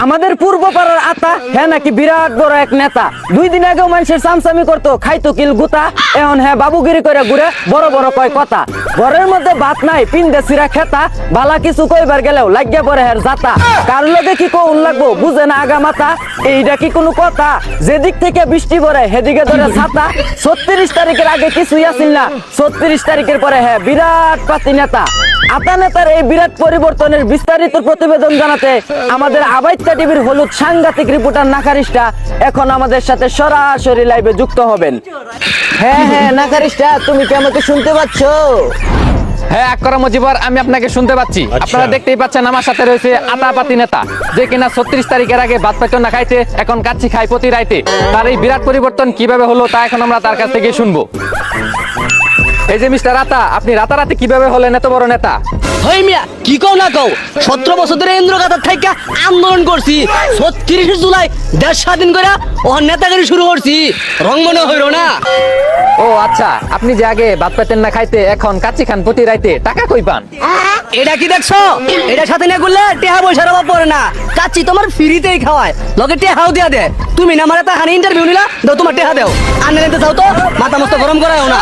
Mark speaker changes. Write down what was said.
Speaker 1: আমাদের পূর্ব পাড়ার আতা হ্যাঁ নাকি বিরাট বড় এক নেতা। 2 দিন আগেও মানুষের চামচামি করতো, খাইতো কিল গুতা। এখন হ্যাঁ বাবুগিরি করে ঘুরে বড় বড় কয় কথা। ঘরের মধ্যে ভাত নাই, পিন্দে সিরা খেতা, বালা কিছু কইবার গেলেও লাগিয়া পড়ে হের জাতা। কার লগে কি কোন লাগবো বুঝে না আগা মাথা, এইটা কি কোনো কথা? যেদিক থেকে বৃষ্টি পড়ে সেদিকে ধরে ছাতা। 36 তারিখের আগে কিছুই আসিল না, 36 তারিখের পরে হ্যাঁ বিরাট পাতি নেতা। আতা নেতার এই বিরাট পরিবর্তনের বিস্তারিত প্রতিবেদন জানাতে আমাদের আবাইত্যা টিভির হলুদ সাংঘাতিক রিপোর্টার নাকারিস্টা এখন আমাদের সাথে সরাসরি লাইভে যুক্ত হবেন। হ্যাঁ হ্যাঁ নাকারিস্টা, তুমি কি আমাকে শুনতে পাচ্ছ?
Speaker 2: হ্যাঁ আকরা মজিবর, আমি আপনাকে শুনতে পাচ্ছি। আপনারা দেখতেই পাচ্ছেন আমার সাথে রয়েছে আতাপাতি নেতা, যে কিনা 36 তারিখের আগে ভাত পাইতো না খাইতে, এখন কাচ্চি খাই প্রতি রাইতে। তার এই বিরাট পরিবর্তন কিভাবে হলো তা এখন আমরা তার কাছ থেকে শুনবো। এই যে মিস্টার আতা, আপনি রাতারাতি কিভাবে হলেন এত বড় নেতা?
Speaker 3: হই মিয়া কি কও না কও, 17 বছর ধরে ইন্দ্রগাতার থাইকা আন্দোলন করছি। 36 জুলাই দেশ স্বাধীন করে ও নেতাগিরি শুরু করছি, রং মনে হইল না।
Speaker 2: ও আচ্ছা, আপনি যে আগে ভাত পাইতেন না খাইতে, এখন কাচ্চি খান প্রতি রাইতে, টাকা কই পান?
Speaker 3: এটা কি দেখছো? এটা সাথে না করলে টেহা পয়সার অভাব পড়ে না। কাচ্চি তোমার ফ্রিতেই খাওয়ায়, লগে টেহাও দিয়া দে। তুমি না মারে তা হানি ইন্টারভিউ নিলা, দাও তোমার টেহা দাও। আর নিতে চাও তো মাথা মস্ত গরম করায়ও না।